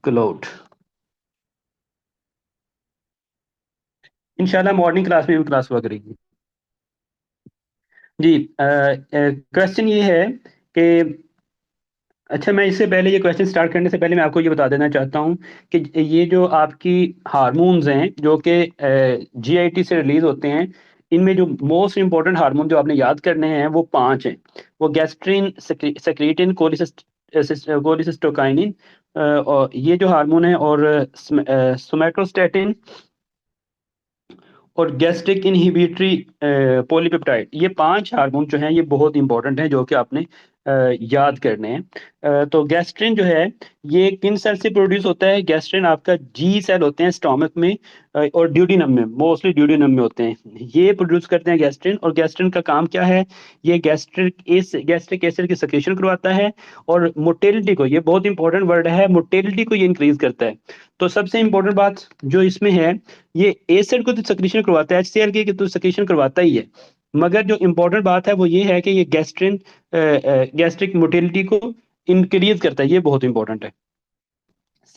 Cloud. इंशाल्लाह morning class में भी क्लास हुआ करेगी। जी, क्वेश्चन ये है कि अच्छा, मैं इससे पहले ये क्वेश्चन स्टार्ट करने से पहले मैं आपको ये बता देना चाहता हूँ कि ये जो आपकी हार्मोन्स हैं जो कि जीआईटी से रिलीज होते हैं, इनमें जो मोस्ट इंपॉर्टेंट हार्मोन जो आपने याद करने हैं वो पांच हैं। वो गैस्ट्रिन, सेक्रेटिन, कोलिसिस्टोकाइनिन, और ये जो हार्मोन है, और सोमैटोस्टेटिन और गैस्ट्रिक इनहिबिटरी पॉलीपेप्टाइड। ये पांच हार्मोन जो हैं ये बहुत इंपॉर्टेंट हैं जो कि आपने याद करने हैं। तो गैस्ट्रिन जो है ये किन सेल से प्रोड्यूस होता है? गैस्ट्रिन आपका जी सेल होते हैं स्टोमक में, और ड्यूडेनम में, मोस्टली ड्यूडेनम में होते हैं, ये प्रोड्यूस करते हैं गैस्ट्रिन। और गैस्ट्रिन का काम क्या है? ये गैस्ट्रिक एसिड की सिक्रेशन करवाता है, और मोटेलिटी को, ये बहुत इंपॉर्टेंट वर्ड है, मोटेलिटी को ये इंक्रीज करता है। तो सबसे इंपॉर्टेंट बात जो इसमें है, ये एसिड को तो सक्रीशन करवाता है, HCl की तो सक्रीशन करवाता ही है, मगर जो इंपॉर्टेंट बात है वो ये है कि ये गैस्ट्रिक मोटिलिटी को इंक्रीज करता है, ये बहुत इंपॉर्टेंट है।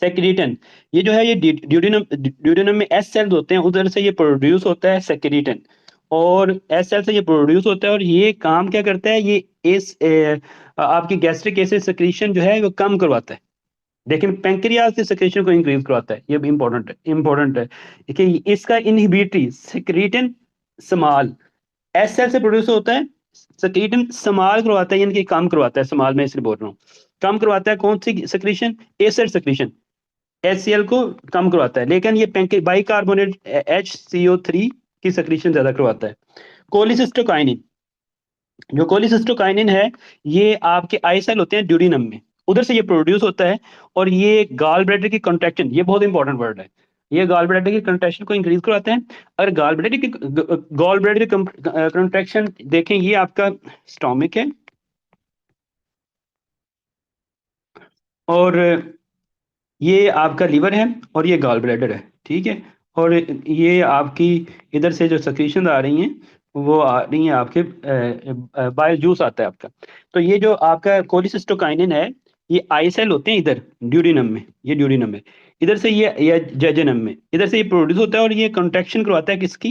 सेक्रेटन, ये जो है ये ड्यूडेनम में एस सेल्स होते हैं, उधर से ये प्रोड्यूस होता है सेक्रेटन, और एस सेल से ये प्रोड्यूस होता है, और ये काम क्या करता है? ये इस आपकी गैस्ट्रिक एसिड सक्रीशन जो है वो कम करवाता है, लेकिन पेंक्रियाज की सिक्रेशन को इंक्रीज करवाता है। ये भी इंपॉर्टेंट है कि इसका इनहिबिटरी सिक्रीटन समाल एस सेल से प्रोड्यूस होता है, सिक्रीटन समाल करवाता है, यानी कि कम करवाता है, समाल में इसलिए बोल रहा हूँ, कम करवाता है कौन सी सिक्रीशन? एसिड सिक्रीशन, HCl को कम करवाता है, लेकिन ये बाइकार्बोनेट HCO3 की सिक्रीशन ज्यादा करवाता है। कोलिसिस्टोकाइनिन, जो कोलिसिस्टोकाइनिन है ये आपके आई सेल होते हैं ड्यूडेनम में, उधर से ये प्रोड्यूस होता है, और ये गाल ब्लैडर की कंट्रैक्शन, ये बहुत इंपॉर्टेंट वर्ड है, ये गाल ब्लैडर की कंट्रैक्शन को इंक्रीज करवाते हैं। अगर गाल ब्लैडर की कंट्रैक्शन देखें, ये आपका स्टोमिक है, और ये आपका लीवर है, और ये गाल ब्लैडर है, ठीक है। और ये आपकी इधर से जो सक्रीशन आ रही हैं वो आ रही हैं आपके बाइल जूस आता है आपका। तो ये जो आपका कोलिसिस्टोकाइनिन है, ये आई सेल होते हैं इधर ड्यूडेनम में, ये ड्यूडेनम में, इधर से ये जेजेनम में, इधर से ये प्रोड्यूस होता है, और ये कंट्रैक्शन करवाता है किसकी?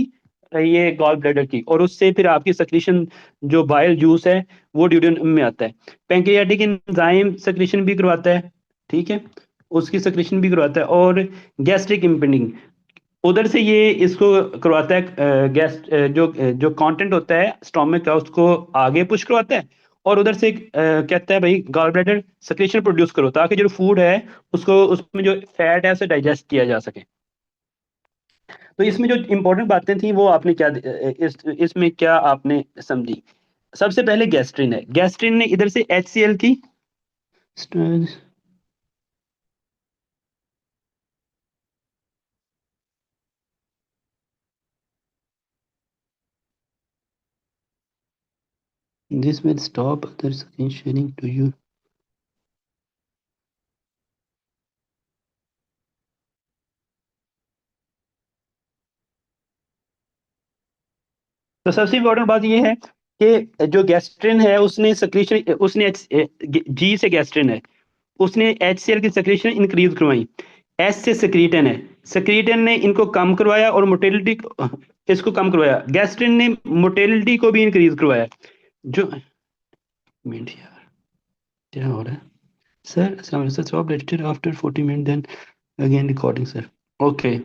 ये गॉल ब्लैडर की, और उससे फिर आपकी सक्रीशन जो बाइल जूस है वो ड्यूडेनम में आता है। पैंक्रियाटिक एंजाइम सक्रीशन भी करवाता है, ठीक है, उसकी सक्रीशन भी करवाता है। और गैस्ट्रिक इम्पेंडिंग, उधर से ये इसको करवाता है, जो कंटेंट होता है स्टोमक का उसको आगे पुश करवाता है, और उधर से कहता है भाई गॉल ब्लैडर सक्रीशन प्रोड्यूस करो, ताकि जो फूड है उसको, उसमें जो फैट है उसे डाइजेस्ट किया जा सके। तो इसमें जो इंपॉर्टेंट बातें थी वो आपने क्या इसमें क्या आपने समझी? सबसे पहले गैस्ट्रिन है, गैस्ट्रिन ने इधर से HCl की, this will stop other screen sharing to you. तो सबसे इम्पोर्टेंट बात ये है कि जो गैस्ट्रिन है उसने सक्रीशन, उसने जी से गैस्ट्रिन है, उसने HCl की सक्रीशन इंक्रीज करवाई। एस से सक्रीटन है, सक्रीटन ने इनको कम करवाया, और मोटेलिटी इसको कम करवाया, गैस्ट्रिन ने मोटेलिटी को भी इंक्रीज करवाया। जो मिनट यार, क्या हो रहा है sir? Stop register after 40 minute, then again recording sir. Okay,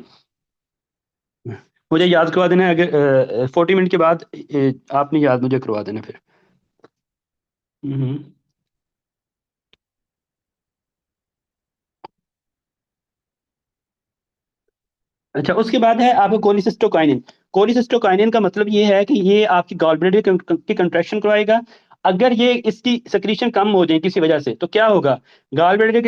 मुझे याद करवा देना है, अगर 40 मिनट के बाद आपने याद मुझे करवा देना फिर। हम्म। अच्छा, उसके बाद है आपको कोलिसिस्टोकाइनिन। कोलिसिस्टोकाइनिन का मतलब ये है कि ये आपकी गॉल ब्लैडर की कंट्रैक्शन करवाएगा। अगर ये इसकी सक्रीशन कम हो जाए किसी वजह से तो क्या होगा? गॉल ब्लैडर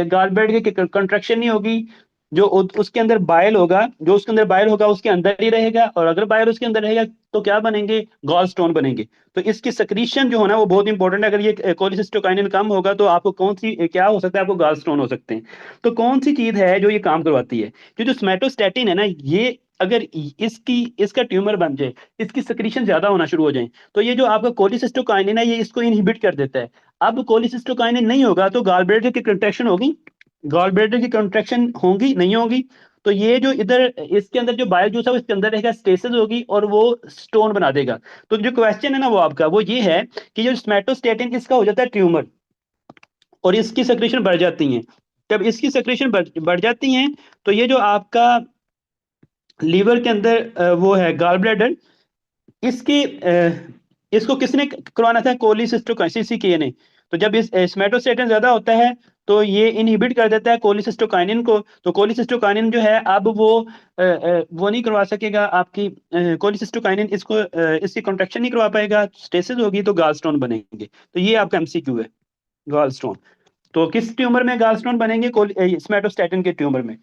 गॉल ब्लैडर की कंट्रैक्शन नहीं होगी, जो उसके अंदर बाइल होगा, जो उसके अंदर बाइल होगा उसके अंदर ही रहेगा, और अगर बाइल उसके अंदर रहेगा तो क्या बनेंगे? गॉल स्टोन बनेंगे। तो इसकी सक्रीशन जो होना वो बहुत इंपॉर्टेंट है। अगर ये कोलिसिस्टोकाइनिन कम होगा तो आपको कौन सी क्या हो सकता है? आपको गॉल स्टोन हो सकते हैं। तो कौन सी चीज है जो ये काम करवाती है? जो सोमैटोस्टेटिन है ना, ये अगर इसकी इसका ट्यूमर बन जाए, इसकी सक्रीशन ज्यादा होना शुरू हो जाए, तो ये जो आपका कोलिसिस्टोकाइनिन है ये इसको इनहिबिट कर देता है। अब कोलिसिस्टोकाइनिन नहीं होगा तो गॉल ब्लैडर की कंट्रैक्शन होगी, गॉल ब्लैडर की कंट्रैक्शन होगी नहीं होगी, तो ये जो इधर इसके अंदर जो बाइल जूस है वो इसके अंदर रहेगा, स्टेसिस होगी और वो स्टोन बना देगा। तो जो क्वेश्चन है ना वो आपका वो ये है कि जो स्मेटोस्टेटिन इसका हो जाता है ट्यूमर और इसकी सेक्रेशन बढ़ जाती है। जब इसकी सेक्रेशन बढ़ जाती हैं तो ये जो आपका लीवर के अंदर वो है गॉल ब्लैडर, इसकी इसको किसने करवाना था? कोलिसिस्टोकाइनिन ने। तो जब इस स्मेटोस्टेटिन ज्यादा होता है तो ये इनहिबिट कर देता है कोलिसिस्टोकाइनिन को। तो कोलिसिस्टोकाइनिन जो है अब वो नहीं करवा सकेगा आपकी कोलिसिस्टोकाइनिन इसको इसकी कॉन्ट्रैक्शन नहीं करवा पाएगा, स्टेसिस होगी तो गॉलस्टोन बनेंगे। तो ये आपका एमसीक्यू है, गॉलस्टोन। तो किस ट्यूमर में गॉलस्टोन बनेंगे? स्मेटोस्टेटिन के ट्यूमर में।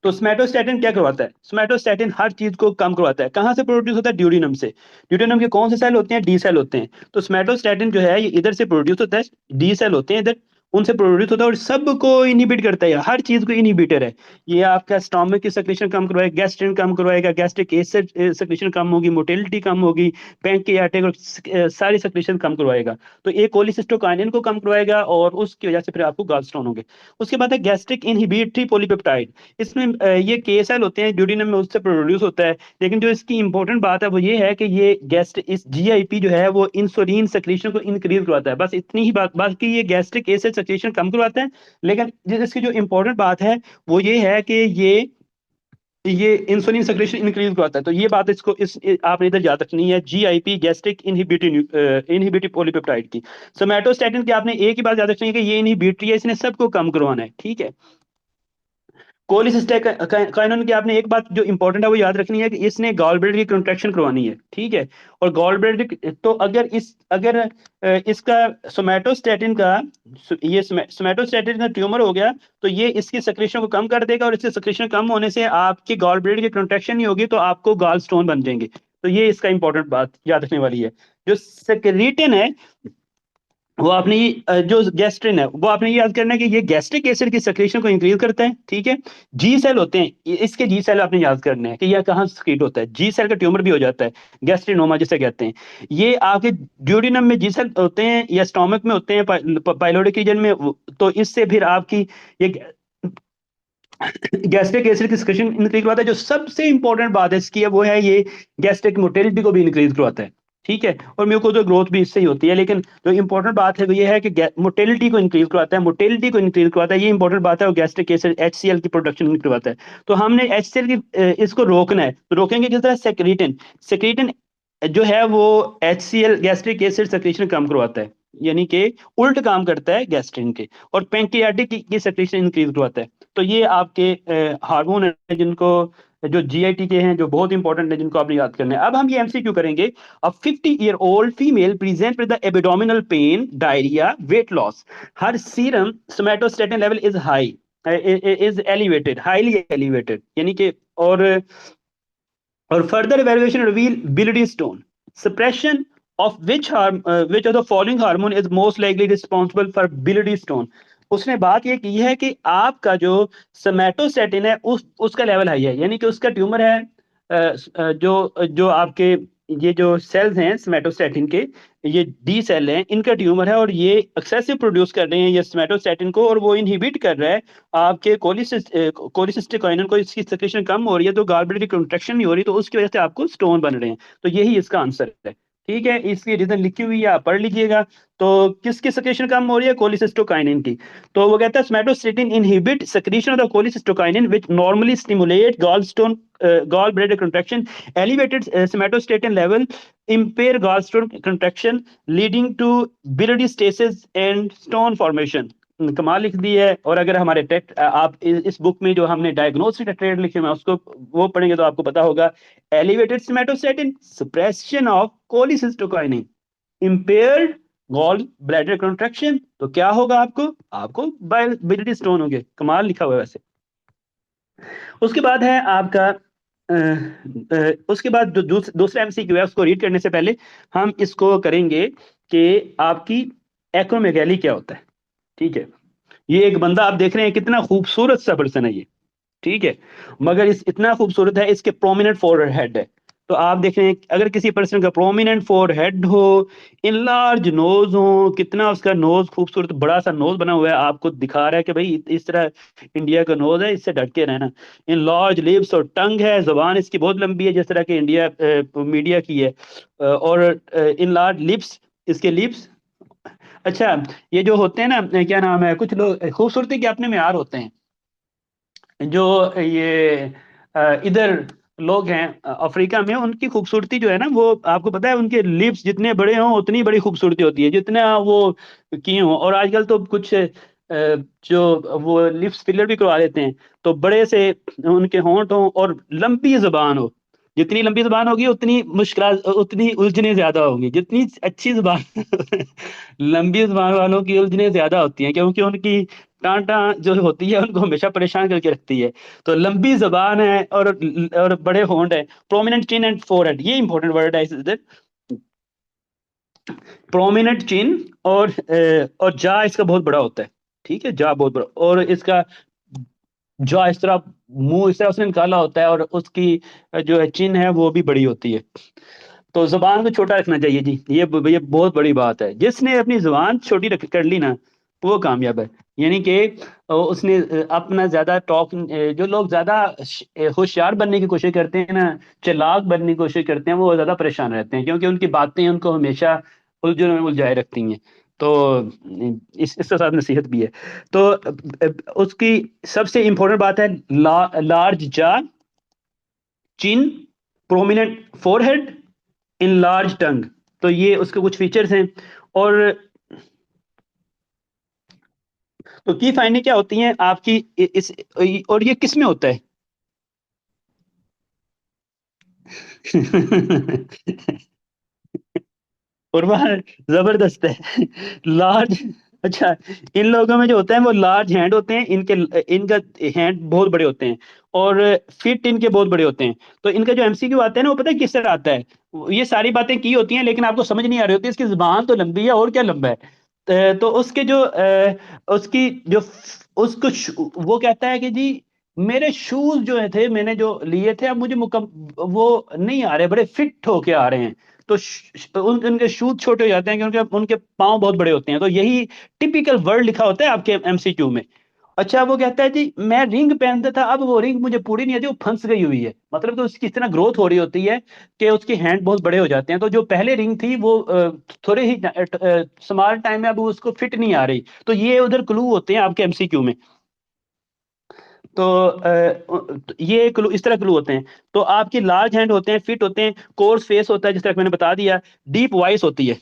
तो स्मेटोस्टेटिन क्या करवाता है? स्मेटोस्टेटिन हर चीज को कम करवाता है। कहाँ से प्रोड्यूस होता है? ड्यूडिनम से। ड्यूडिनम के कौन से सेल होते हैं? डी सेल होते हैं। तो स्मेटोस्टेटिन जो है ये इधर से प्रोड्यूस होता है, डी सेल होते हैं इधर, उनसे प्रोड्यूस होता है और सबको इनहिबिट करता है, हर चीज को इनहिबिटर है। ये आपका स्टोमक की सेक्रेशन कम करवाएगा, गैस्ट्रिन कम करवाएगा, गैस्ट्रिक एसिड सेक्रेशन कम होगी, मोटिलिटी कम होगी, पैंक्रियाटिक और सारी सेक्रेशन कम करवाएगा। तो ये कोलिसिस्टोकाइनिन को कम करवाएगा और उसकी वजह से फिर आपको गॉलस्टोन होंगे। उसके बाद है गैस्ट्रिक इनहिबिटरी पॉलीपेप्टाइड। इसमें ये केएसएल होते हैं, ड्यूडिनम में उससे प्रोड्यूस होता है। लेकिन जो इसकी इंपॉर्टेंट बात है वो ये है कि ये गैस्ट इस जीआईपी जो है वो इंसुलिन सेक्रेशन को इंक्रीज करवाता है, बस इतनी ही बात। बाकी ये गैस्ट्रिक एसिड सेक्रेशन कम करवाता है। लेकिन इसकी जो इंपॉर्टेंट बात है वो ये है कि ये इंसुलिन सेक्रेशन इंक्रीज करवाता है। तो ये बात इसको आपने इधर याद रखनी है, जीआईपी गैस्ट्रिक इनहिबिटरी पॉलीपेप्टाइड की। सोमैटोस्टेटिन की आपने एक ही बात याद रखनी है कि ये इनहिबिटरी है, इसने सबको कम करवाना है, ठीक है। कोलिसिस्टेकाइनोन की आपने एक बात जो इंपॉर्टेंट है वो याद रखनी है कि इसने गॉल ब्लैडर की कंट्रैक्शन करवानी है, ठीक है। और गॉल ब्लैडर तो अगर इसका सोमैटोस्टेटिन का ये सोमैटोस्टेटिन का ट्यूमर हो गया तो ये इसकी सक्रेशन को कम कर देगा और इसकी सक्रेशन कम होने से आपकी गॉल ब्लैडर की कंट्रैक्शन नहीं होगी तो आपको गॉल स्टोन बन जाएंगे। तो ये इसका इंपॉर्टेंट बात याद रखने वाली है। जो सेक्रेटिन है वो आपने जो गैस्ट्रिन है वो आपने ये याद करना है कि ये गैस्ट्रिक एसिड की सेक्रेशन को इंक्रीज करता है, ठीक है। जी सेल होते हैं, इसके जी सेल आपने याद करने हैं कि यह कहाँ सिक्रीट होता है। जी सेल का ट्यूमर भी हो जाता है, गैस्ट्रिनोमा जिसे कहते हैं। ये आपके ड्यूडिनम में जी सेल होते हैं या स्टोमक में होते हैं, पाइलोडिक रीजन में तो इससे फिर आपकी ये गैस्ट्रिक एसिड की सिक्रेशन इंक्रीज करवाता है। जो सबसे इंपॉर्टेंट बात है इसकी है वो है ये गैस्ट्रिक मोटिलिटी को भी इंक्रीज करवाता है, ठीक है। और म्यूकोजल ग्रोथ भी इससे ही होती है। लेकिन जो इंपॉर्टेंट बात है वो ये है कि मोटिलिटी को इंक्रीज करवाता है, मोटिलिटी को इंक्रीज करवाता है, ये इंपॉर्टेंट बात है। और गैस्ट्रिक एसिड एचसीएल की प्रोडक्शन करवाता है। तो हमने एचसीएल की इसको रोकना है। तो रोकेंगे किस तरह? सेक्रेटिन। सेक्रेटिन जो है वो एचसीएल गैस्ट्रिक एसिड सेक्रेशन कम करवाता है, यानी कि उल्ट काम करता है गैस्ट्रिन के। और पैंक्रियाटिक की सेक्रेशन इंक्रीज करवाता है। तो ये आपके हार्मोन है जिनको जो जीआईटी के हैं, जो बहुत इंपॉर्टेंट है, जिनको आपने याद करना है। अब हम ये एमसीक्यू करेंगे। अ 50-year-old female present with the abdominal pain, diarrhoea, weight loss, her serum somatostatin level is high, is elevated, highly elevated, यानी कि और further evaluation reveal biliary stone, suppression of which of the following hormone is most likely responsible for biliary stone। उसने बात ये की है कि आपका जो सोमैटोस्टेटिन है उसका लेवल हाई है, यानी कि उसका ट्यूमर है जो जो आपके ये जो सेल्स हैं सोमैटोस्टेटिन के, ये डी सेल हैं, इनका ट्यूमर है और ये एक्सेसिव प्रोड्यूस कर रहे हैं ये सोमैटोस्टेटिन को और वो इनहिबिट कर रहा है आपके कोलिसिस्टिकोइनिन को। इसकी सेक्रेशन कम हो रही है तो गॉलब्लैडर की कंट्रैक्शन नहीं हो रही, तो उसकी वजह से आपको स्टोन बन रहे हैं। तो यही इसका आंसर है, ठीक है। इसकी रीजन लिखी हुई है, आप पढ़ लीजिएगा। तो किसकी सेक्रेशन कम हो रही है? कोलिसिस्टोकाइनिन की। तो वो कहता है somatostatin inhibit secretion of the cholecystokinin which normally stimulate gall bladder contraction, elevated somatostatin level impair gallstone contraction leading to biliary stasis and stone formation। कमाल लिख दी है। और अगर हमारे टेक्स्ट आप इस बुक में जो हमने डायग्नोस्टिक टेट्रेड लिखे हुए हैं उसको वो पढ़ेंगे तो आपको पता होगा, elevated somatostatin, suppression of cholecystokinin, impaired gall bladder contraction, तो क्या होगा? आपको biliary स्टोन होंगे। कमाल लिखा हुआ है वैसे। उसके बाद है आपका उसके बाद जो दूसरा एमसीक्यू है उसको रीड करने से पहले हम इसको करेंगे कि आपकी एक्रोमेगाली क्या होता है, ठीक है। ये एक बंदा आप देख रहे हैं कितना खूबसूरत सा पर्सन है ये, ठीक है। मगर इस इतना खूबसूरत है, इसके प्रोमिनेंट फोरहेड है, तो आप देख रहे हैं अगर किसी पर्सन का प्रोमिनेंट फोर हेड हो, इनलार्ज नोज हो, कितना उसका नोज खूबसूरत बड़ा सा नोज बना हुआ है, आपको दिखा रहा है कि भाई इस तरह इंडिया का नोज है, इससे डट के रहना। इन लार्ज लिप्स, और टंग है, जुबान इसकी बहुत लंबी है जिस तरह के इंडिया मीडिया की है। और इन लार्ज लिप्स, इसके लिप्स। अच्छा, ये जो होते हैं ना, क्या नाम है, कुछ लोग खूबसूरती के अपने मेयार होते हैं। जो ये इधर लोग हैं अफ्रीका में, उनकी खूबसूरती जो है ना, वो आपको पता है उनके लिप्स जितने बड़े हों उतनी बड़ी खूबसूरती होती है, जितना वो किए हों। और आजकल तो कुछ जो वो लिप्स फिलर भी करवा लेते हैं, तो बड़े से उनके होंठ हों और लंबी जुबान हो। जितनी लंबी जुबान होगी उतनी मुश्किल, उतनी उलझने ज्यादा होंगी। जितनी अच्छी जुबान लंबी जुबान वालों की उलझने ज्यादा होती हैं, क्योंकि उनकी टाँटा जो होती है उनको हमेशा परेशान करके रखती है। तो लंबी जबान है और बड़े होंठ है। प्रोमिनेंट चिन एंड फोरहेड, ये इंपॉर्टेंट वर्ड है इधर। प्रोमिनेंट चिन और जा इसका बहुत बड़ा होता है। ठीक है, जा बहुत बड़ा, और इसका जॉ इस तरह, मुंह इस तरह उसने निकाला होता है, और उसकी जो है चिन है वो भी बड़ी होती है। तो जुबान को छोटा रखना चाहिए जी, ये बहुत बड़ी बात है। जिसने अपनी जुबान छोटी रख कर ली ना, वो कामयाब है। यानी कि उसने अपना ज्यादा टॉक, जो लोग ज्यादा होशियार बनने की कोशिश करते हैं ना, चालाक बनने की कोशिश करते हैं, वो ज्यादा परेशान रहते हैं, क्योंकि उनकी बातें उनको हमेशा उलझनों में उलझाए रखती हैं। तो इसके साथ नसीहत भी है। तो उसकी सबसे इंपॉर्टेंट बात है लार्ज जा, चिन, प्रोमिनेंट फोरहेड, इन लार्ज टंग। तो ये उसके कुछ फीचर्स हैं। और तो की फाइंडिंग क्या होती है आपकी इस, और ये किस में होता है? और वह जबरदस्त है। लार्ज, अच्छा, इन लोगों में जो होता है वो लार्ज हैंड होते हैं, इनका हैंड बहुत बड़े होते हैं, और फिट इनके बहुत बड़े होते हैं। तो इनका जो एमसीक्यू आता है ना, वो पता है किस तरह आता है? ये सारी बातें की होती हैं लेकिन आपको समझ नहीं आ रही होती, इसकी जुबान तो लंबी है और क्या लंबा है। तो उसके जो उसकी जो वो कहता है कि जी मेरे शूज जो थे मैंने जो लिए थे, अब मुझे वो नहीं आ रहे, बड़े फिट होके आ रहे हैं। तो उनके शूज छोटे हो जाते हैं क्योंकि उनके पाँव बहुत बड़े होते हैं। तो यही टिपिकल वर्ड लिखा होता है आपके एमसीक्यू में। अच्छा, वो कहता है जी मैं रिंग पहनता था, अब वो रिंग मुझे पूरी नहीं आती, वो फंस गई हुई है। मतलब तो उसकी इतना ग्रोथ हो रही होती है कि उसके हैंड बहुत बड़े हो जाते हैं। तो जो पहले रिंग थी वो थोड़े ही स्मॉल टाइम में अब उसको फिट नहीं आ रही। तो ये उधर क्लू होते हैं आपके एमसीक्यू में। तो ये क्लू, इस तरह क्लू होते हैं। तो आपकी लार्ज हैंड होते हैं, फिट होते हैं, कोर्स फेस होता है जिस तरह मैंने बता दिया, डीप वॉइस होती है।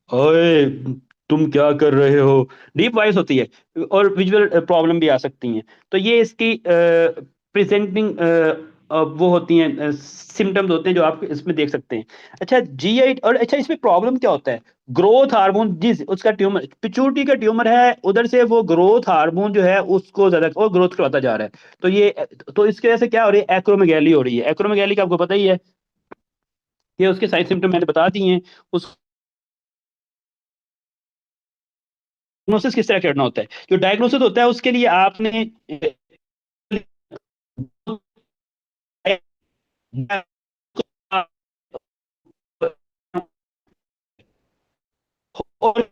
ओए, तुम क्या कर रहे हो, डीप वॉइस होती है। और विजुअल प्रॉब्लम भी आ सकती हैं। तो ये इसकी प्रेजेंटिंग वो होती हैं, सिम्टम्स होते हैं जो आप इसमें देख सकते हैं। अच्छा G8, और अच्छा इसमें प्रॉब्लम क्या होता है? ग्रोथ हार्मोन, जिस उसका ट्यूमर, पिट्यूटरी का ट्यूमर है, उधर से वो ग्रोथ हार्मोन जो है उसको ज्यादा और ग्रोथ करवाता जा रहा है। तो ये, तो इसकी वजह से क्या हो रही है? एक्रोमेगैली हो रही है। एक्रोमेगैली का आपको पता ही है, ये उसके साइड सिम्टम मैंने बता दिए हैं। उस डायग्नोसिस किस तरह करना होता है? जो डायग्नोसिस होता है उसके लिए आपने और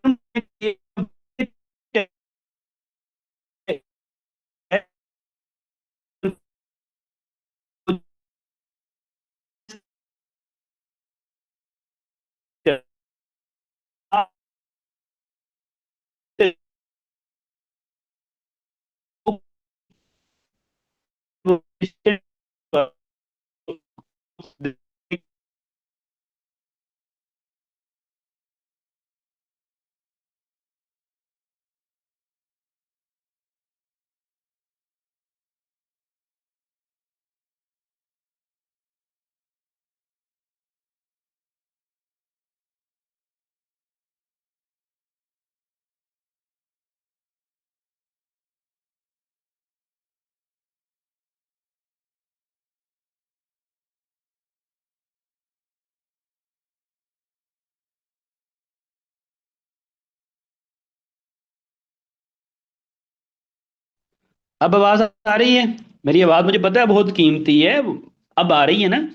अब आवाज आ रही है? मेरी आवाज मुझे पता है बहुत कीमती है। अब आ रही है ना?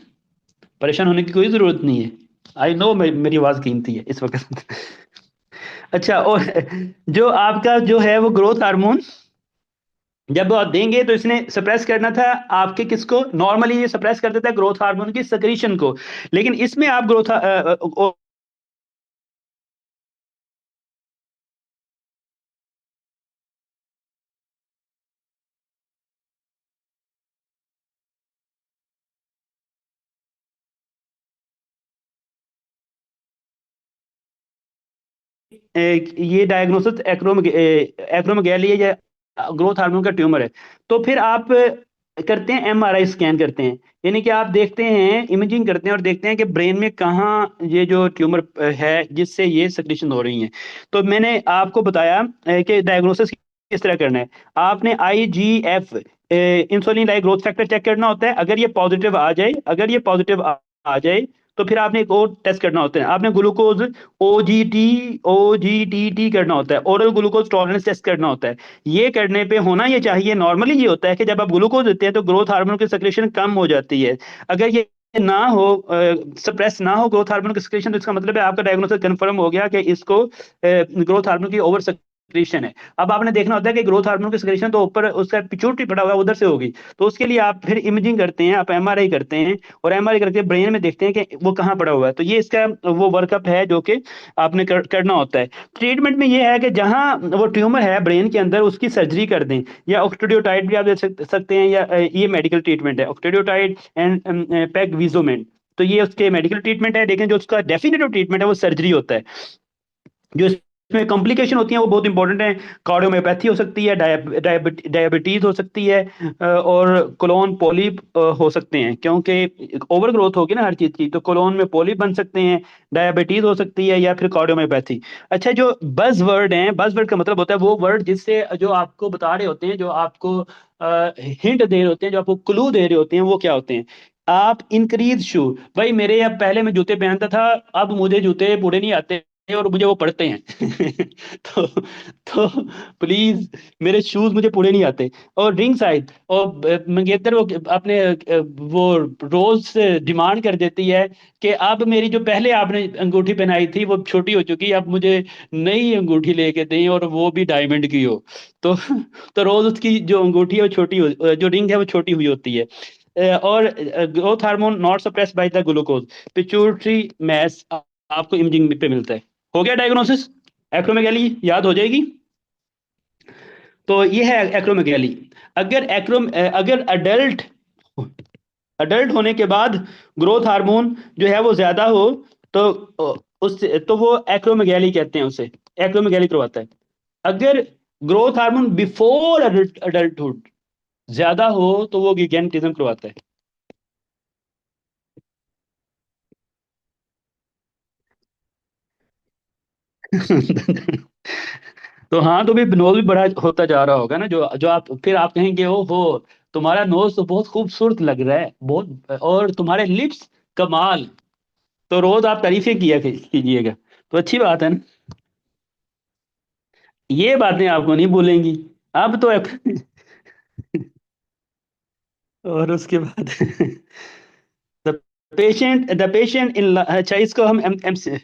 परेशान होने की कोई जरूरत नहीं है। आई नो मेरी आवाज कीमती है इस वक्त। अच्छा, और जो आपका जो है वो ग्रोथ हार्मोन, जब आप देंगे तो इसने सप्रेस करना था आपके किसको? नॉर्मली ये सप्रेस कर देता है ग्रोथ हार्मोन की सेक्रीशन को, लेकिन इसमें आप ये डायग्नोसिस एक्रोमेगैली या ग्रोथ हार्मोन का ट्यूमर है, तो फिर आप करते हैं एमआरआई स्कैन करते हैं, यानी कि आप देखते हैं, इमेजिंग करते हैं और देखते हैं कि ब्रेन में कहाँ ये जो ट्यूमर है जिससे ये सेक्रेशन हो रही है। तो मैंने आपको बताया कि डायग्नोसिस किस तरह करना है। आपने IGF insulin like growth factor check करना होता है। अगर ये पॉजिटिव आ जाए, अगर ये पॉजिटिव आ जाए, तो फिर आपने एक और टेस्ट करना होता है। आपने ग्लूकोज ओजीटी करना होता है, ओरल ग्लूकोज टॉलरेंस टेस्ट करना होता है। ये करने पे होना ये चाहिए, नॉर्मली ये होता है कि जब आप ग्लूकोज देते हैं तो ग्रोथ हार्मोन की सेक्रेशन कम हो जाती है। अगर ये ना हो, सप्रेस ना हो ग्रोथ हार्मोन की सेक्रेशन, तो इसका मतलब है आपका डायग्नोसिस कंफर्म हो गया कि इसको ग्रोथ हार्मोन की ओवर सेक्रेशन है। अब आपने देखना होता है कि ग्रोथ हार्मोन की सेक्रेशन तो ऊपर उसका पिट्यूटरी पड़ा हुआ है उधर से होगी, तो उसके लिए आप फिर इमेजिंग करते हैं, आप एमआरआई करते हैं, और एमआरआई करके ब्रेन में देखते हैं कि वो कहाँ पड़ा हुआ है। तो ये इसका वो वर्कअप है जो कि आपने करना होता है। ट्रीटमेंट में ये है कि जहां वो ट्यूमर है ब्रेन के अंदर उसकी सर्जरी कर दें, या ऑक्सीडियोटाइड भी आप दे सकते हैं, या ये मेडिकल ट्रीटमेंट है ऑक्सीडियोटाइड एंड पेगविजोमेंट। तो ये उसके मेडिकल ट्रीटमेंट है, लेकिन जो उसका डेफिनेटिव ट्रीटमेंट है वो सर्जरी होता है। जो इसमें कॉम्प्लिकेशन होती हैं वो बहुत इंपॉर्टेंट है। कार्डियोमायोपैथी हो सकती है, डायबिटीज हो सकती है, और कोलोन पॉलिप हो सकते हैं, क्योंकि ओवर ग्रोथ होगी ना हर चीज की, तो कोलोन में पॉलिप बन सकते हैं, डायबिटीज हो सकती है, या फिर कार्डियोमायोपैथी। अच्छा, जो बज वर्ड है, बज वर्ड का मतलब होता है वो वर्ड जिससे जो आपको बता रहे होते हैं, जो आपको हिंट दे रहे होते हैं, जो आपको क्लू दे रहे होते हैं, वो क्या होते हैं? आप इंक्रीज शू, भाई मेरे अब पहले मैं जूते पहनता था, अब मुझे जूते पूरे नहीं आते और मुझे वो पड़ते हैं। तो प्लीज, मेरे शूज मुझे पूरे नहीं आते। और रिंग साइज, और मंगेतर वो अपने वो रोज से डिमांड कर देती है कि अब मेरी जो पहले आपने अंगूठी पहनाई थी वो छोटी हो चुकी है, अब मुझे नई अंगूठी लेके दें और वो भी डायमंड की हो। तो तो रोज उसकी जो अंगूठी है वो छोटी हो, जो रिंग है वो छोटी हुई होती है। और growth hormone not suppressed by the glucose, pituitary mass आपको इमेजिंग पे मिलता है। हो गया डायग्नोसिस? एक्रोमेगैली याद हो जाएगी। तो ये है एक्रोमेगैली। अगर अडल्ट अडल्ट होने के बाद ग्रोथ हार्मोन जो है वो ज्यादा हो, तो उस तो वो एक्रोमेगैली कहते हैं, उसे एक्रोमेगैली करवाता है। अगर ग्रोथ हार्मोन बिफोर अडल्टहुड ज्यादा हो तो वो गिगेंटिज्म करवाता है। तो हाँ, तो भी नोज भी बड़ा होता जा रहा होगा ना, जो जो आप फिर आप कहेंगे ओ हो, तुम्हारा नोज तो बहुत खूबसूरत लग रहा है बहुत, और तुम्हारे लिप्स कमाल। तो रोज आप तारीफें किया कीजिएगा, तो अच्छी बात है ना। ये बातें आपको नहीं भूलेंगी। अब तो और उसके बाद द पेशेंट इन, अच्छा इसको हम एम से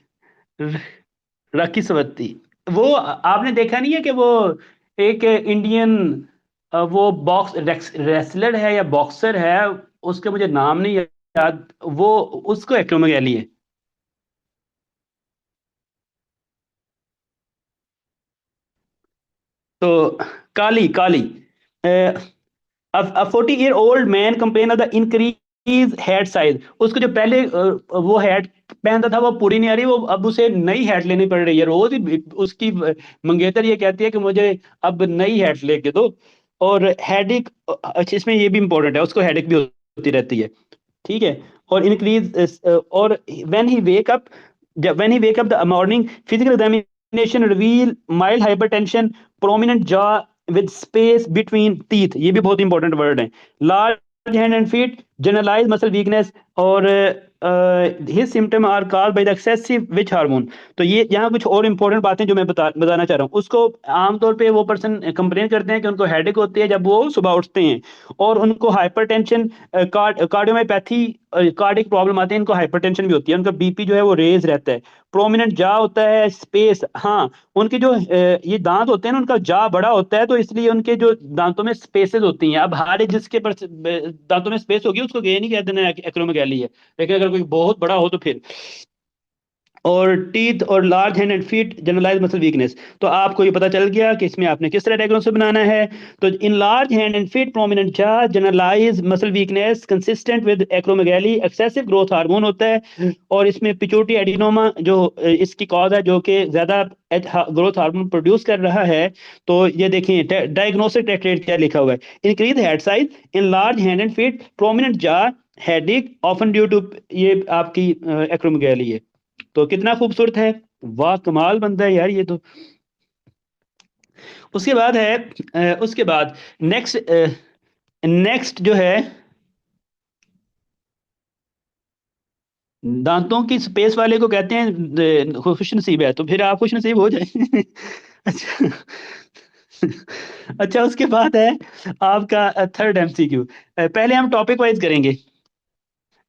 राखी सवत्ती। वो आपने देखा नहीं है कि वो एक इंडियन वो रेसलर है या बॉक्सर है, उसके मुझे नाम नहीं याद, वो उसको एक्रोमेगैली है। तो Kali Kali, a 40 year old man complain of the increase head size. उसको जो पहले वो हेड पहनता था वो पूरी नहीं आ रही, वो अब उसे नई हेड लेनी पड़ रही है रोज ही। उसकी मंगेतर ये कहती है कि मुझे अब नई हेड लेके दो। और हेडिक, अच्छा इसमें ये भी इंपॉर्टेंट है, उसको हेडिक भी होती रहती है, ठीक है। और इंक्रीज, और when he wake up, when he wake up the morning, physical examination reveal mild hypertension, prominent jaw with space between teeth, ये भी बहुत इंपॉर्टेंट वर्ड है। Large hand and feet, generalize muscle weakness, और his symptom are caused by the excessive which hormone. तो ये यहाँ कुछ और इंपॉर्टेंट बातें जो मैं बताना चाह रहा हूँ, उसको आमतौर पे वो पर्सन कंप्लेन करते हैं कि उनको हेडेक होती है जब वो सुबह उठते हैं, और उनको हाइपरटेंशन, कार्डियोमायोपैथी, कार्डिक प्रॉब्लम आती है, इनको हाइपरटेंशन भी होती है, उनका बीपी जो है वो रेज रहता है, प्रोमिनेंट जा होता है, स्पेस, हाँ उनके जो ये दांत होते हैं ना, उनका जा बड़ा होता है, तो इसलिए उनके जो दांतों में स्पेसेस होती हैं। अब हर एक जिसके दांतों में स्पेस होगी उसको ये नहीं कहते ना एक्रोमेगाली है, लेकिन अगर कोई बहुत बड़ा हो तो फिर। और टीथ और large hand and feet, generalize muscle weakness. तो आपको ये पता चल गया कि इसमें आपने किस तरह डायग्नोसिस बनाना है। तो इन large hand and feet, prominent jaw, generalize muscle weakness consistent with acromegaly, excessive growth hormone होता है, और इसमें पिट्यूटरी एडिनोमा जो इसकी कॉज है, जो कि ज्यादा ग्रोथ हार्मोन प्रोड्यूस कर रहा है। तो ये देखिए डायग्नोस्टिक क्राइटेरिया क्या लिखा हुआ है, increase head size, in large hand and feet, prominent जा, हेडेक ऑफन ड्यू टू, ये आपकी एक्रोमेगाली है। तो कितना खूबसूरत है, वाह कमाल बनता है यार ये तो। उसके बाद है उसके बाद नेक्स्ट, नेक्स्ट जो है दांतों की स्पेस वाले को कहते हैं खुश नसीब है, तो फिर आप खुश नसीब हो जाए। अच्छा। अच्छा, उसके बाद है आपका थर्ड एमसीक्यू। पहले हम टॉपिक वाइज करेंगे,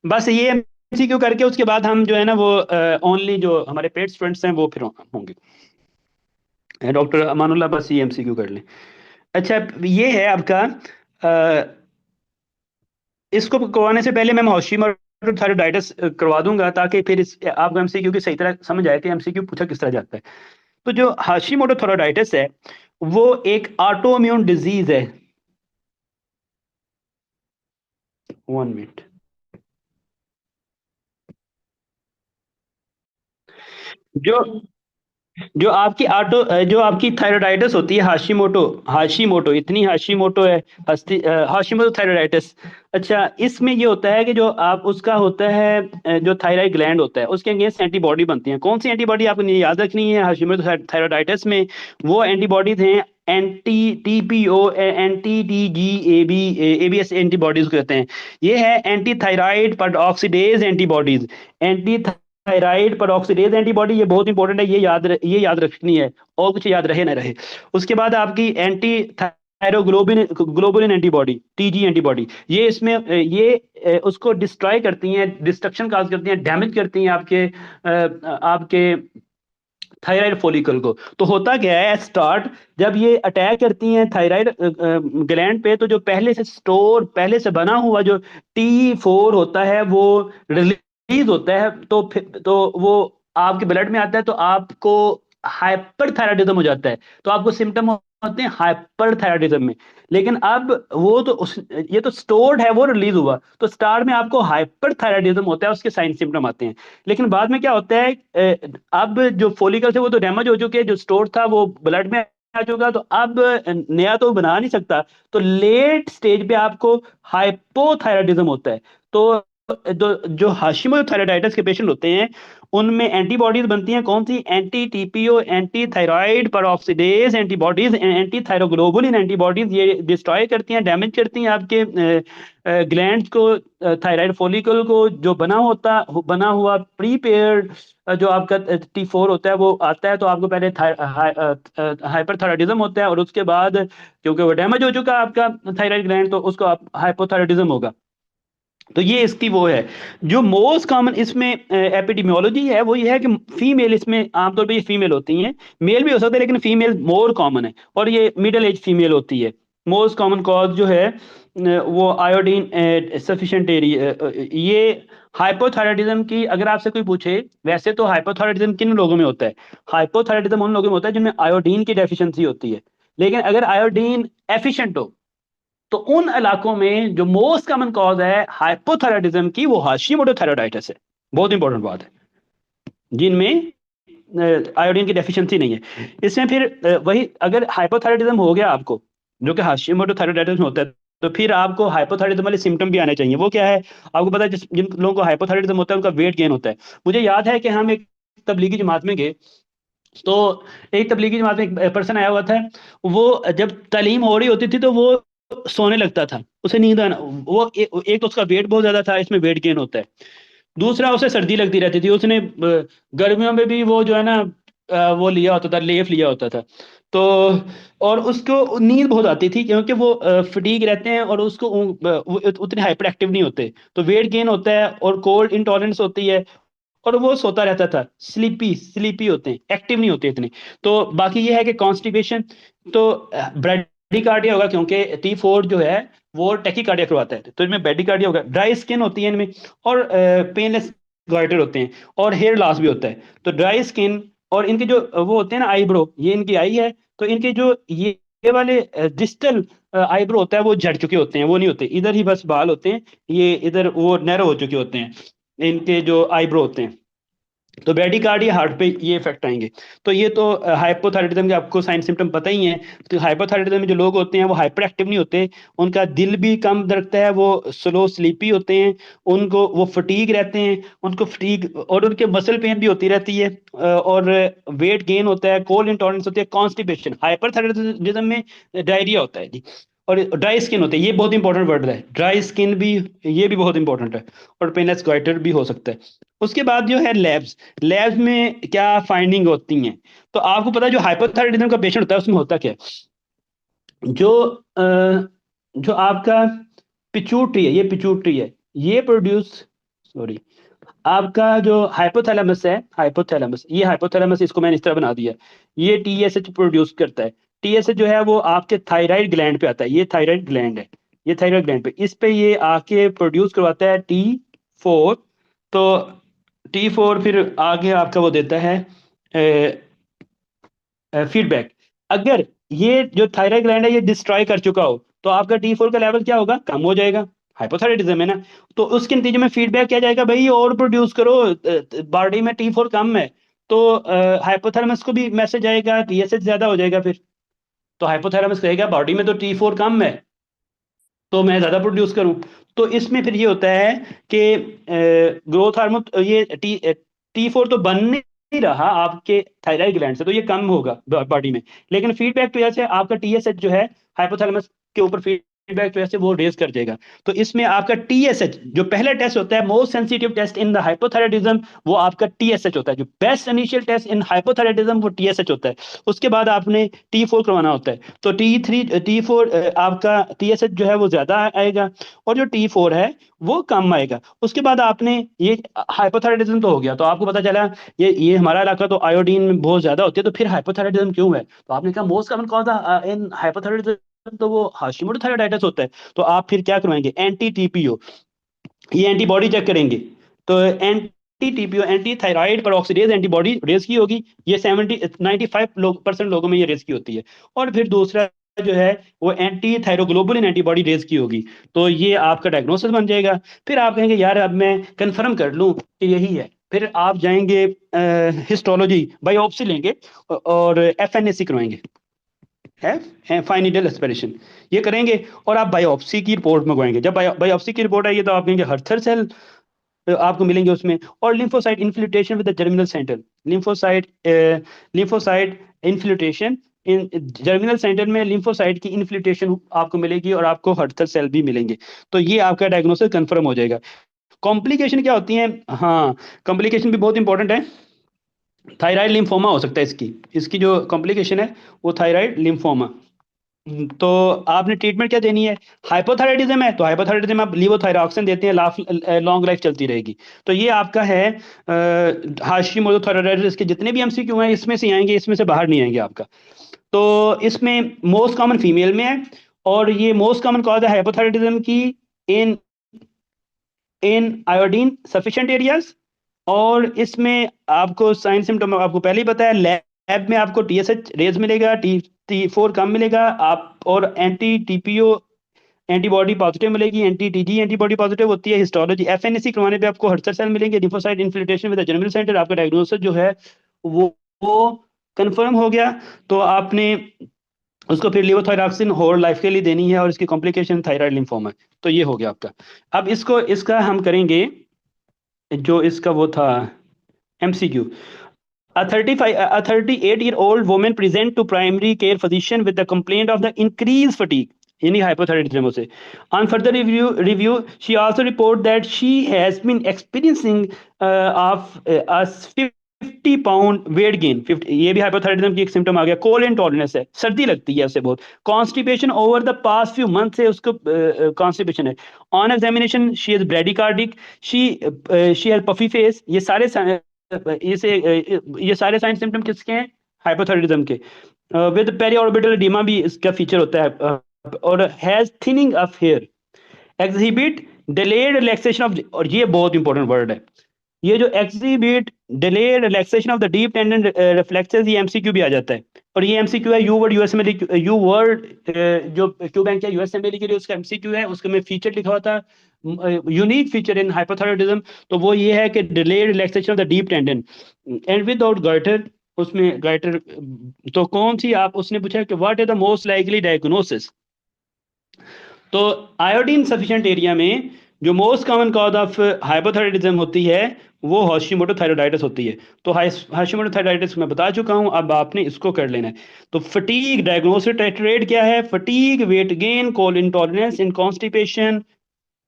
बस ये एमसीक्यू करके उसके बाद हम जो है ना वो ओनली जो हमारे पेड स्टूडेंट्स हैं वो फिर होंगे। डॉक्टर अमानुल्लाह बस ये एमसीक्यू कर लें। अच्छा, ये है आपका इसको करवाने से पहले मैं हाशिमोटो थायराइडाइटिस करवा दूंगा, ताकि फिर आपको एमसीक्यू की सही तरह समझ आए कि एमसीक्यू पूछा किस तरह जाता है। तो जो हाशिमोटो थायराइडाइटिस है वो एक ऑटो इम्यून डिजीज है। 1 मिनट। जो जो आपकी जो आपकी थायराइडाइटिस होती है हाशिमोटो, हाशिमोटो इतनी हाशिमोटो है, हाशिमोटो थायराइडाइटिस। अच्छा, इसमें ये होता है कि जो आप उसका होता है जो थायराइड ग्लैंड होता है उसके अगेंस्ट एंटीबॉडी बनती है। कौन सी एंटीबॉडी आपको याद रखनी है हाशिमोटो थायराइडाइटिस में? वो एंटीबॉडीज हैं anti TPO, anti TG AB, ABS antibodies कहते हैं। ये है anti thyroid peroxidase antibodies, anti thyroid peroxidase antibody. ये बहुत इंपॉर्टेंट है, ये याद रखनी है, और कुछ याद रहे ना रहे। उसके बाद आपकी anti thyroglobulin globulin antibody, TG antibody. ये इसमें उसको डिस्ट्रॉय करती हैं, डिस्ट्रक्शन काज करती हैं, डैमेज करती हैं आपके थायराइड फॉलिकल को। तो होता क्या है, स्टार्ट जब ये अटैक करती हैं थायराइड ग्लैंड पे, तो जो पहले से बना हुआ जो T4 होता है वो रिलीज होता है, तो फिर तो वो आपके ब्लड में आता है, तो आपको हाइपरथायराइडिज्म हो जाता है। तो आपको सिम्टम होते हैं हाइपरथायराइडिज्म में। लेकिन अब वो तो ये तो स्टोर्ड है, वो रिलीज हुआ, तो स्टार्ट में आपको हाइपरथायराइडिज्म होता है, उसके साइन सिम्टम आते हैं। लेकिन बाद में क्या होता है, अब जो फोलिकल थे वो तो डैमेज हो चुके हैं, जो स्टोर था वो ब्लड में आ चुका, तो अब नया तो बना नहीं सकता, तो लेट स्टेज पे आपको हाइपोथायराइडिज्म होता है। तो जो हाशिमो थायराइडाइटिस के पेशेंट होते हैं उनमें एंटीबॉडीज बनती हैं, कौन सी? Anti TPO, anti thyroid peroxidase antibodies, anti thyroglobulin antibodies. ये डिस्ट्रॉय करती हैं, डैमेज करती हैं आपके ग्लैंड्स को, थायराइड फॉलिकल को। जो बना हुआ प्रीपेयर्ड जो आपका T4 होता है वो आता है, तो आपको पहले हाइपरथायराइडिज्म होता है, और उसके बाद क्योंकि वो डैमेज हो चुका है आपका थायराइड ग्लैंड, तो उसको आप हाइपोथायराइडिज्म होगा। तो ये इसकी वो है। जो मोस्ट कॉमन इसमें एपिडेमियोलॉजी है वो ये है कि फीमेल, इसमें आमतौर पे ये फीमेल होती हैं, मेल भी हो सकता है लेकिन फीमेल मोर कॉमन है, और ये मिडिल एज फीमेल होती है। मोस्ट कॉमन कॉज जो है वो आयोडीन सफिशिएंट एरिया, ये हाइपोथायराइडिज्म की अगर आपसे कोई पूछे, वैसे तो हाइपोथायराइडिज्म किन लोगों में होता है? हाइपोथायराइडिज्म उन लोगों में होता है जिनमें आयोडीन की डेफिशिएंसी होती है। लेकिन अगर आयोडीन एफिशिएंट हो, तो उन इलाकों में जो मोस्ट कॉमन कॉज है हाइपोथायराइडिज्म की वो हाशिमोटो थायराइडाइटिस है। बहुत इंपॉर्टेंट बात है, जिनमें आयोडीन की डेफिशिएंसी नहीं है। इसमें फिर वही अगर हाइपोथायराइडिज्म हो गया आपको, जो कि हाशिमोटो थायराइडाइटिस में होता है, तो फिर आपको हाइपोथायराइडिज्म वाले सिम्टम भी आने चाहिए। वो क्या है आपको पता है? जिन लोगों को हाइपोथायराइडिज्म होता है उनका वेट गेन होता है। मुझे याद है कि हम एक तबलीगी जमात में गए, तो एक तबलीगी जमात में एक पर्सन आया हुआ था। वो जब तालीम हो रही होती थी तो वो सोने लगता था, उसे नींद आना, वो एक तो उसका वेट बहुत ज्यादा था, इसमें वेट गेन होता है। दूसरा उसे सर्दी लगती रहती थी, उसने गर्मियों में भी वो जो है ना वो लिया होता था, लेफ लिया होता था। तो और उसको नींद बहुत आती थी क्योंकि वो फटीग रहते हैं और उसको वो उतने हाइपर एक्टिव नहीं होते, तो वेट गेन होता है और कोल्ड इंटॉलरेंस होती है, और वो सोता रहता था, स्लीपी स्लीपी होते हैं, एक्टिव नहीं होते इतने। तो बाकी ये है कि कॉन्स्टिपेशन, तो ब्रेडिकार्डिया होगा क्योंकि T4 जो है वो टैकीकार्डिया करवाता है, तो इनमें ब्रेडिकार्डिया होगा। ड्राई स्किन होती है इनमें, और पेनलेस गॉइटर होते हैं, और हेयर लॉस भी होता है। तो ड्राई स्किन, और इनके जो वो होते हैं ना आईब्रो, ये इनकी आई है, तो इनके जो ये वाले डिस्टल आईब्रो होता है वो झड़ चुके होते हैं, वो नहीं होते, इधर ही बस बाल होते हैं, ये इधर वो नैरो हो चुके होते हैं इनके जो आईब्रो होते हैं। तो ब्रेडिकार्डिया हार्ट पे ये इफेक्ट आएंगे। तो ये तो हाइपोथायराइडिज्म के आपको साइन सिम्टम पता ही हैं। तो हाइपोथायराइडिज्म में जो लोग होते हैं वो हाइपर एक्टिव नहीं होते, उनका दिल भी कम धड़कता है, वो स्लो स्लीपी होते हैं, उनको वो फटीग रहते हैं, उनको फटीग और उनके मसल पेन भी होती रहती है, और वेट गेन होता है, कोल्ड इंटॉलरेंस होती है, कॉन्स्टिपेशन। हाइपरथायराइडिज्म में डायरिया होता है जी, और ड्राई स्किन होते हैं, ये बहुत इंपॉर्टेंट वर्ड है, ड्राई स्किन भी, ये भी बहुत इंपॉर्टेंट है, और पेनलेस गॉइटर भी हो सकता है। उसके बाद जो है लैब्स, लैब्स में क्या फाइंडिंग होती हैं। तो आपको पता है जो हाइपोथायराइडिज्म का पेशेंट होता है उसमें होता क्या है, जो जो आपका पिट्यूटरी है, ये पिट्यूटरी है, ये प्रोड्यूस, सॉरी, आपका जो हाइपोथैलेमस है, हाइपोथैलेमस, ये हाइपोथैलेमस, इसको मैंने इस तरह बना दिया, ये टीएसएच प्रोड्यूस करता है। टीएसएच जो है वो आपके थायराइड ग्लैंड पे आता है, ये थायराइड ग्लैंड है, ये थायराइड ग्लैंड पे, इस पे ये आके प्रोड्यूस करवाता है T4। तो T4 फिर आगे आपका वो देता है फीडबैक। अगर ये जो थायराइड ग्लैंड है ये डिस्ट्रॉय कर चुका हो तो आपका T4 का लेवल क्या होगा, कम हो जाएगा, हाइपोथायराइडिज्म है ना। तो उसके नतीजे में फीडबैक क्या जाएगा, भाई और प्रोड्यूस करो, बॉडी में T4 कम है, तो हाइपोथैलेमस को भी मैसेज आएगा, टीएसएच ज्यादा हो जाएगा फिर। तो हाइपोथैलेमस कहेगा बॉडी में तो T4 कम है, तो मैं ज्यादा प्रोड्यूस करूं। तो इसमें फिर ये होता है कि ग्रोथ हार्मोन, ये T4 तो बन नहीं रहा आपके थायराइड ग्लैंड से, तो ये कम होगा बॉडी में, लेकिन फीडबैक की वजह से आपका टीएसएच जो है हाइपोथैलेमस के ऊपर फीडबैक की वजह से वो रेज कर देगा। तो इसमें आपका टीएसएच जो पहला टेस्ट होता है, most sensitive test in the hypothyroidism, वो आपका टीएसएच होता है। जो best initial test in hypothyroidism वो टीएसएच होता है। उसके बाद आपने T4 करवाना होता है। तो T4 आपका टीएसएच जो है वो ज्यादा आएगा, और जो T4 है वो कम आएगा। उसके बाद आपने ये हाइपोथायराइडिज्म तो हो गया, तो आपको पता चला ये हमारा इलाका तो आयोडीन में बहुत ज्यादा होती है, तो फिर हाइपोथायराइडिज्म क्यों है। तो आपने कहा मोस्ट कॉमन कॉज इन हाइपोथायराइडिज्म तो वो हाशिमोटो थायराइडाइटिस होता है। तो आप फिर क्या करवाएंगे, एंटी टीपीओ, ये एंटीबॉडी चेक करेंगे। तो anti TPO, anti thyroid peroxidase antibody raise की होगी, ये 95% लोगों में ये रेस की होती है। और फिर दूसरा जो है वो एंटी थायरोग्लोबुलिन एंटीबॉडी रेस की होगी, तो ये आपका डायग्नोसिस बन जाएगा। फिर आप कहेंगे यार अब मैं कंफर्म कर लूं कि यही है, फिर आप जाएंगे हिस्टोलॉजी, बायोप्सी लेंगे, और एफएनएसी करवाएंगे, है फाइन नीडल एस्पिरेशन, ये करेंगे, और आप बायोप्सी की रिपोर्ट मंगवाएंगे। जब बायोप्सी की रिपोर्ट आएगी तो आप कहेंगे हर्थर सेल आपको मिलेंगे उसमें, और lymphocyte infiltration with the germinal center, lymphocyte lymphocyte infiltration in germinal center में, लिम्फोसाइट की इन्फ्लिट्रेशन आपको मिलेगी, और आपको हर्थर सेल भी मिलेंगे। तो ये आपका डायग्नोसिस कंफर्म हो जाएगा। कॉम्प्लिकेशन क्या होती हैं, हाँ, कॉम्प्लिकेशन भी बहुत इंपॉर्टेंट है। थायराइड लिम्फोमा हो सकता है इसकी, इसकी जो कॉम्प्लिकेशन है वो थायराइड लिम्फोमा। तो आपने ट्रीटमेंट क्या देनी है, हाइपोथायराइडिज्म है तो हाइपोथायराइडिज्म आप लीवोथायरॉक्सिन देते हैं, लॉन्ग लाइफ चलती रहेगी। तो ये आपका है हाशिमोटो थायराइडाइटिस के जितने भी एमसीक्यू हैं इसमें से आएंगे, इसमें से बाहर नहीं आएंगे आपका। तो इसमें मोस्ट कॉमन फीमेल में है, और ये मोस्ट कॉमन कॉज है हाइपोथायराइडिज्म की इन इन आयोडीन सफिशिएंट एरियाज। और इसमें आपको साइन सिम्टम आपको पहले ही बताया, लैब में आपको टीएसएच रेज मिलेगा, T4 कम मिलेगा आप, और एंटी टीपीओ एंटीबॉडी पॉजिटिव मिलेगी, एंटी टीजी एंटीबॉडी पॉजिटिव होती है। हिस्टोलॉजी एफएनएसी करवाने पे आपको हर्टर सेल मिलेंगे, lymphocyte infiltration with the germinal centre, आपका डायग्नोसिस जो है वो कंफर्म हो गया। तो आपने उसको फिर लेवोथायरॉक्सिन होल लाइफ के लिए देनी है, और इसकी कॉम्प्लिकेशन थायराइड लिम्फोमा। तो ये हो गया आपका। अब इसको इसका हम करेंगे जो इसका वो था MCQ. A 38-year-old woman present to primary care physician with the complaint of the increased fatigue. यानी हाइपोथायराइडिज्म से। On further review she also report that she has been experiencing of 50 pound weight gain. 50, ये भी hypothyroidism की एक symptom आ गया। Cold intolerance है, सर्दी लगती है उसे बहुत। Constipation over the past few month से उसको कॉन्स्टिपेशन है। On examination she is bradycardic, she has puffy face. ये सारे साइन सिम्टम किसके हैं? हाइपोथायराइडिज्म के। विद पेरी ऑर्बिटल एडिमा भी इसका फीचर होता है। और has thinning of hair, exhibit delayed relaxation of, और ये बहुत इंपॉर्टेंट वर्ड है, ये जो exhibit delayed relaxation of the deep tendon reflexes, ये एमसीक्यू भी आ जाता है। और ये एमसीक्यू है UWorld USMLE, UWorld जो क्यू बैंक है यूएसएमएल के लिए उसका एमसीक्यू है, उसके में फीचर लिखा हुआ था यूनिक फीचर इन हाइपोथायराइडिज्म। तो वो ये है कि delayed relaxation of the deep tendon and without goitre. उसमें गाइटर तो कौन सी, आप उसने पूछा कि what is the most likely diagnosis. तो आयोडीन सफिशिएंट एरिया में जो most common cause of hypothyroidism होती है वो हाशिमोटो थायराइडाइटिस होती है। तो हाशिमोटो थायराइडाइटिस मैं बता चुका हूं, अब आपने इसको कर लेना है। तो फटीग डायग्नोसिस रेट क्या है? Fatigue, weight gain, cold intolerance, in constipation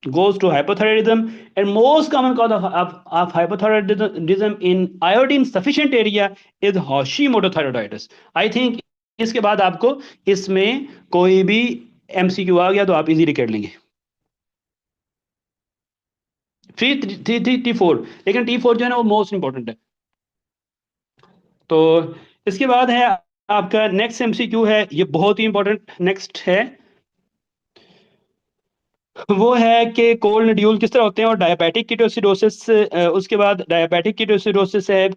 goes to hypothyroidism, and most common cause of hypothyroidism in iodine sufficient area is Hashimoto thyroiditis. I think इसके बाद आपको इसमें कोई भी एमसीक्यू आ गया तो आप इजीली कर लेंगे। T4, लेकिन T4 जो है ना वो मोस्ट इंपॉर्टेंट है। तो इसके बाद है आपका नेक्स्ट एमसीक्यू है, ये बहुत ही इंपॉर्टेंट नेक्स्ट है, वो है कि कोल्ड नड्यूल किस तरह होते हैं और डायबिटिक कीटोसिडोसिस। उसके बाद डायबिटिक कीटोसिडोसिस है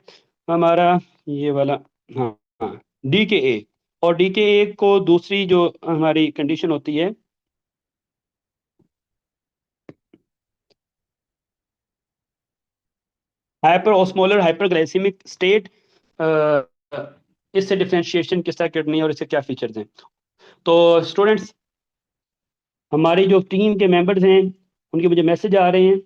हमारा ये वाला, हाँ हाँ, DKA। और DKA को दूसरी जो हमारी कंडीशन होती है हाइपर ऑस्मोलर हाइपरग्लाइसेमिक स्टेट, इससे डिफरेंशिएशन किस तरह करनी है और इसके क्या फीचर्स हैं। तो स्टूडेंट्स, हमारी जो टीम के मेंबर्स हैं उनके मुझे मैसेज आ रहे हैं